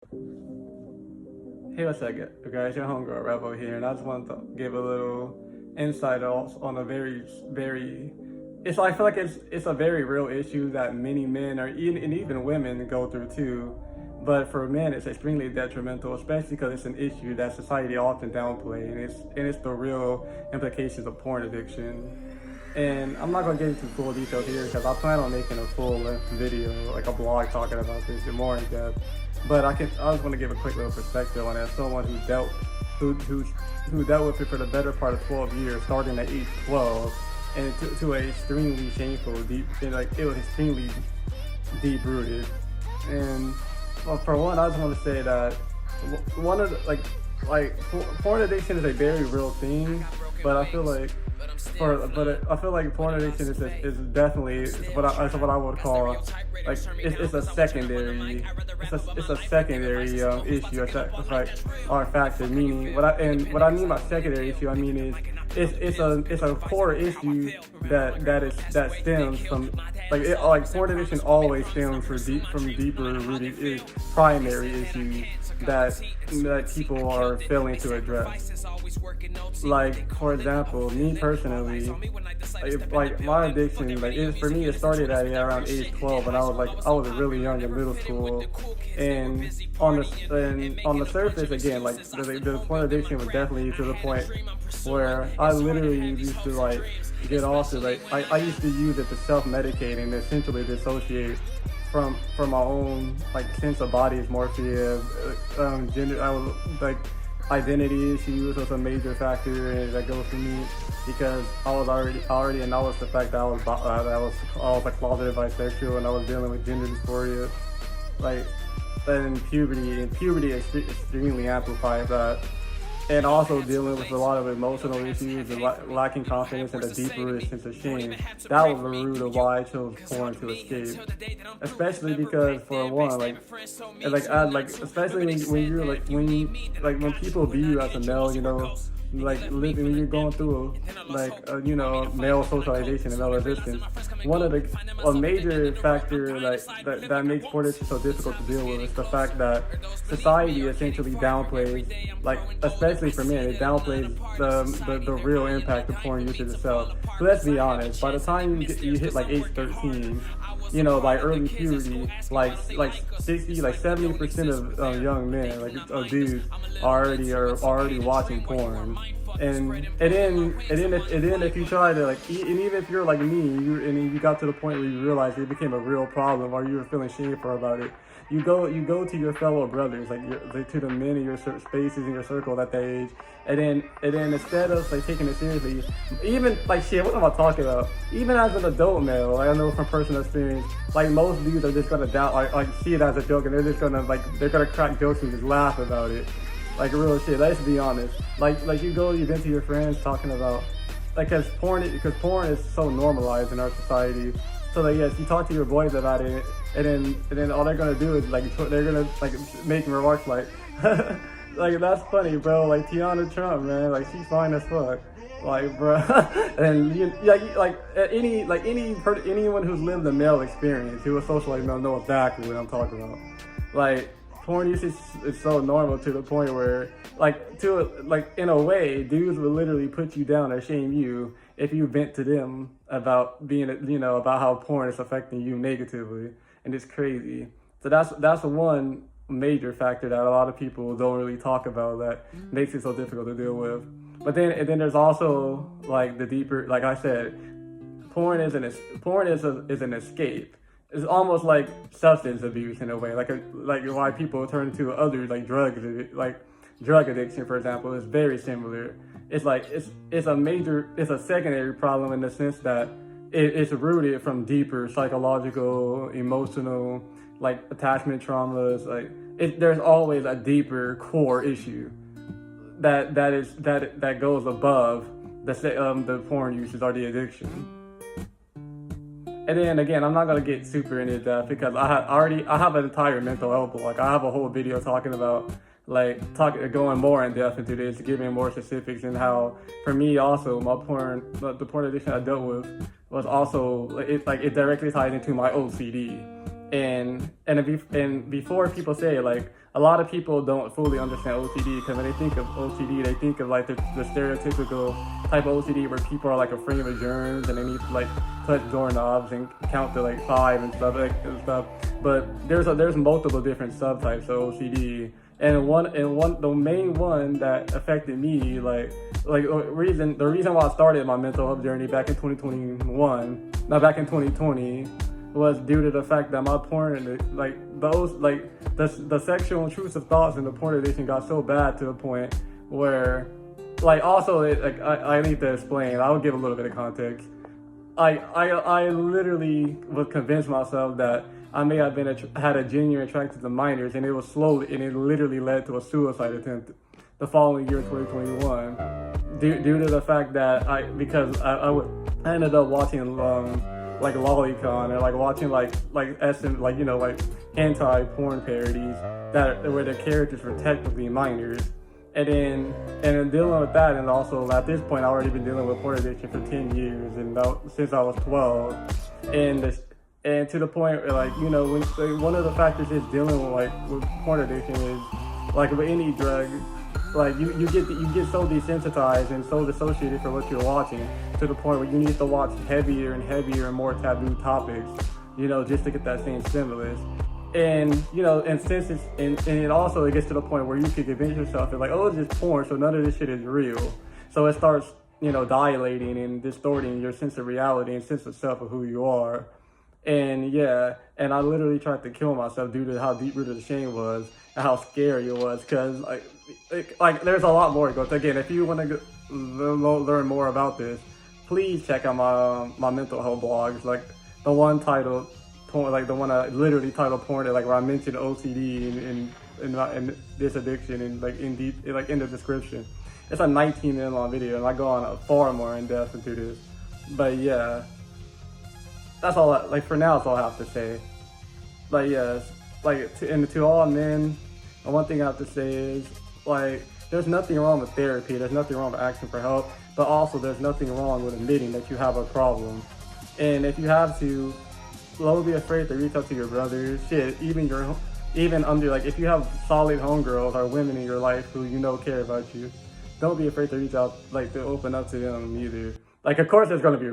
Hey, what's up, guys? Your homegirl Revo here, and I just wanted to give a little insight on a very. I feel like it's a very real issue that many men and even women go through too. But for men, it's extremely detrimental, especially because it's an issue that society often downplays, and it's the real implications of porn addiction. And I'm not gonna get into full details here because I plan on making a full-length video, like a blog talking about this in more in depth. But I just want to give a quick little perspective on it as someone who dealt with it for the better part of 12 years, starting at age 12, and to a extremely shameful, deep, and like it was extremely deep rooted. And well, for one, I just want to say that one of the, porn addiction is a very real thing, but I feel like I feel like porn addiction is definitely what I would call like it's a secondary issue or factor, meaning what I mean by secondary issue, I mean is it's a core issue that stems from like porn addiction always stems from deeper rooted primary issues that people are failing to address. Like, for example, me personally, like my addiction, for me, it started at around age 12, and I was really young in middle school, and on the surface, again, like the porn addiction was definitely to the point where I literally used to get off it. I used to use it to self-medicate and essentially dissociate from my own sense of body dysmorphia, gender. I was identity issues was a major factor that goes for me because I already acknowledged the fact that I was a closeted bisexual, and I was dealing with gender dysphoria, and puberty extremely amplifies that. And also dealing with a lot of emotional issues and lacking confidence and a deeper sense of shame. That was the root of why I chose porn to escape. Especially because, for one, especially when people view you as a male, when you're going through male socialization and male resistance, a major factor that makes porn addiction so difficult to deal with is the fact that society essentially downplays, especially for men, it downplays the real impact of porn usage itself. So let's be honest, by the time you hit age 13, by early puberty, 70% of young men, of dudes, are already watching porn. And then if you try to and even if you're like me, and you got to the point where you realize it became a real problem, or you were feeling shameful about it, you go to your fellow brothers, to the men in your spaces in your circle at that age, and then instead of taking it seriously, even shit, what am I talking about? Even as an adult male, I know from personal experience, most dudes are just gonna see it as a joke, and they're just gonna crack jokes and just laugh about it. Real shit. Let's be honest. You vent to your friends talking about because porn is so normalized in our society. So yes, you talk to your boys about it, and then all they're gonna do is they're gonna make remarks that's funny, bro. Tiana Trump, man, she's fine as fuck. Bro, and anyone who's lived the male experience, who was socialized male, know exactly what I'm talking about. Porn usage is so normal to the point where, in a way, dudes will literally put you down or shame you if you vent to them about about how porn is affecting you negatively, and it's crazy. So that's one major factor that a lot of people don't really talk about that makes it so difficult to deal with. But then there's also the deeper, like I said, porn is an escape. It's almost like substance abuse in a way, like why people turn to other drugs, drug addiction, for example, is very similar. It's a secondary problem in the sense that it's rooted from deeper psychological, emotional, attachment traumas. There's always a deeper core issue that goes above the porn usage or the addiction. And then again, I'm not gonna get super into that because I have an entire mental health blog. I have a whole video talking about going more in depth into this, giving more specifics, and how for me also the porn addiction I dealt with was also it directly ties into my OCD. And before people say it, like, a lot of people don't fully understand OCD, because when they think of OCD, they think of like the stereotypical type of OCD where people are like afraid of germs and they need to like touch doorknobs and count to like 5 and stuff. But there's multiple different subtypes of OCD, and the main one that affected me, like the reason why I started my mental health journey back in 2020, was due to the fact that my porn, like the sexual intrusive thoughts and the porn addiction got so bad to the point where, like, also I need to explain. I will give a little bit of context. I literally was convinced myself that I may have had a genuine attraction to minors, and it literally led to a suicide attempt the following year, 2021, due to the fact that I ended up watching like lolicon, and like watching like hentai porn parodies where the characters were technically minors, and then dealing with that, and also at this point I already been dealing with porn addiction for 10 years, and since I was 12, and to the point where, like, one of the factors is dealing with porn addiction is, like with any drug, like you get so desensitized and so dissociated from what you're watching, to the point where you need to watch heavier and heavier and more taboo topics, just to get that same stimulus. And since it also gets to the point where you could convince yourself that, like, oh, it's just porn, so none of this shit is real. So it starts, dilating and distorting your sense of reality and sense of self of who you are. And I literally tried to kill myself due to how deep-rooted the shame was and how scary it was, because like there's a lot more to go. Again, if you want to learn more about this, please check out my mental health blogs, like the one titled porn, like the one I literally titled porn, like where I mentioned OCD and this addiction, and like in the description. It's a 19-minute long video, and I go on far more in depth into this. But yeah, that's all. For now, that's all I have to say. But yes, to all men, the one thing I have to say is, like, there's nothing wrong with therapy. There's nothing wrong with asking for help. But also, there's nothing wrong with admitting that you have a problem. And if you have to, don't be afraid to reach out to your brothers. Shit, even under, like, if you have solid homegirls or women in your life who care about you, don't be afraid to reach out, like, to open up to them either. Like, of course, there's gonna be